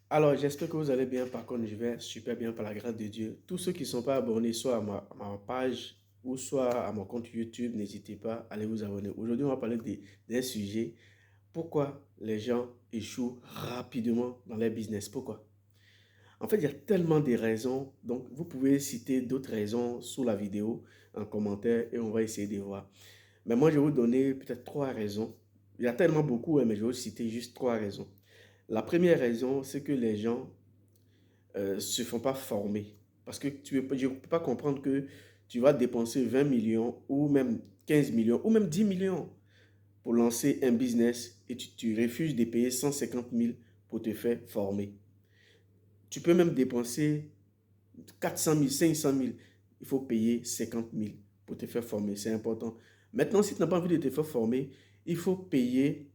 Alors, j'espère que vous allez bien. Par contre, je vais super bien par la grâce de Dieu. Tous ceux qui ne sont pas abonnés, soit à ma page ou soit à mon compte YouTube, n'hésitez pas à aller vous abonner. Aujourd'hui, on va parler d'un sujet. Pourquoi les gens échouent rapidement dans leur business? Pourquoi? En fait, il y a tellement de raisons. Donc, vous pouvez citer d'autres raisons sous la vidéo en commentaire et on va essayer de voir. Mais moi, je vais vous donner peut-être trois raisons. Il y a tellement beaucoup, hein, mais je vais vous citer juste trois raisons. La première raison, c'est que les gens se font pas former. Parce que je ne peux pas comprendre que tu vas dépenser 20 millions ou même 15 millions ou même 10 millions pour lancer un business et tu refuses de payer 150 000 pour te faire former. Tu peux même dépenser 400 000, 500 000. Il faut payer 50 000 pour te faire former. C'est important. Maintenant, si tu n'as pas envie de te faire former, il faut payer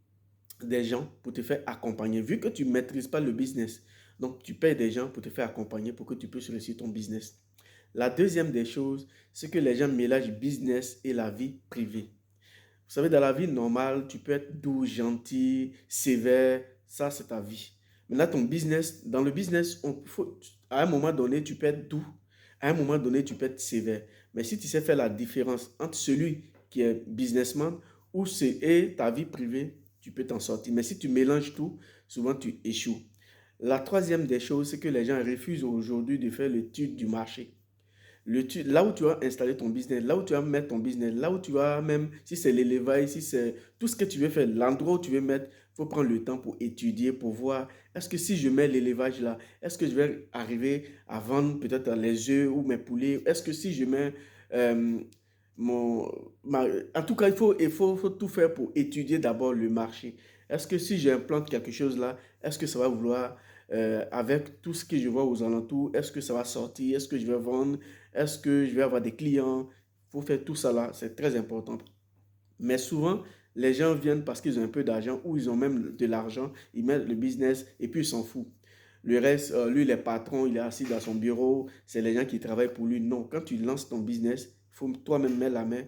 des gens pour te faire accompagner. Vu que tu ne maîtrises pas le business, donc tu payes des gens pour te faire accompagner pour que tu puisses réussir ton business. La deuxième des choses, c'est que les gens mélangent business et la vie privée. Vous savez, dans la vie normale, tu peux être doux, gentil, sévère, ça c'est ta vie. Maintenant, ton business, dans le business, à un moment donné, tu peux être doux, à un moment donné, tu peux être sévère. Mais si tu sais faire la différence entre celui qui est businessman et ta vie privée, tu peux t'en sortir. Mais si tu mélanges tout, souvent tu échoues. La troisième des choses, c'est que les gens refusent aujourd'hui de faire l'étude du marché. Là où tu vas installer ton business, là où tu vas mettre ton business, là où tu vas même, si c'est l'élevage, si c'est tout ce que tu veux faire, l'endroit où tu veux mettre, il faut prendre le temps pour étudier, pour voir, est-ce que si je mets l'élevage là, est-ce que je vais arriver à vendre peut-être les œufs ou mes poulets? Est-ce que si je mets euh, en tout cas, faut tout faire pour étudier d'abord le marché. Est-ce que si j'implante quelque chose là, est-ce que ça va vouloir, avec tout ce que je vois aux alentours, est-ce que ça va sortir? Est-ce que je vais vendre? Est-ce que je vais avoir des clients? Il faut faire tout ça là, c'est très important. Mais souvent, les gens viennent parce qu'ils ont un peu d'argent ou ils ont même de l'argent, ils mettent le business et puis ils s'en foutent. Le reste, lui, les patrons, il est assis dans son bureau, c'est les gens qui travaillent pour lui. Non, quand tu lances ton business, il faut toi-même mettre la main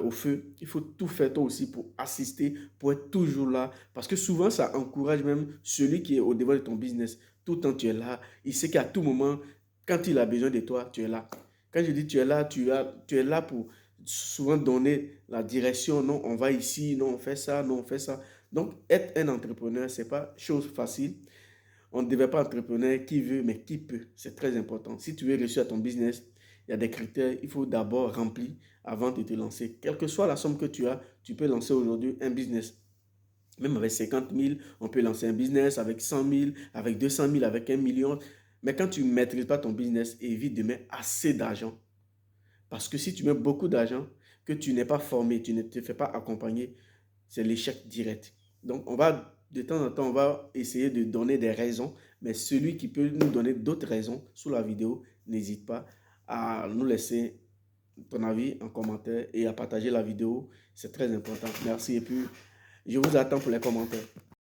au feu. Il faut tout faire toi aussi pour assister, pour être toujours là. Parce que souvent, ça encourage même celui qui est au devant de ton business. Tout le temps, tu es là. Il sait qu'à tout moment, quand il a besoin de toi, tu es là. Quand je dis tu es là, tu es là pour souvent donner la direction. Non, on va ici, non, on fait ça, non, on fait ça. Donc, être un entrepreneur, ce n'est pas chose facile. On ne devait pas entrepreneur qui veut, mais qui peut. C'est très important. Si tu veux réussir à ton business, il y a des critères, il faut d'abord remplir avant de te lancer. Quelle que soit la somme que tu as, tu peux lancer aujourd'hui un business. Même avec 50 000, on peut lancer un business avec 100 000, avec 200 000, avec 1 million. Mais quand tu ne maîtrises pas ton business, évite de mettre assez d'argent. Parce que si tu mets beaucoup d'argent, que tu n'es pas formé, tu ne te fais pas accompagner, c'est l'échec direct. Donc, de temps en temps, on va essayer de donner des raisons, mais celui qui peut nous donner d'autres raisons sous la vidéo, n'hésite pas à nous laisser ton avis en commentaire et à partager la vidéo. C'est très important. Merci et puis je vous attends pour les commentaires.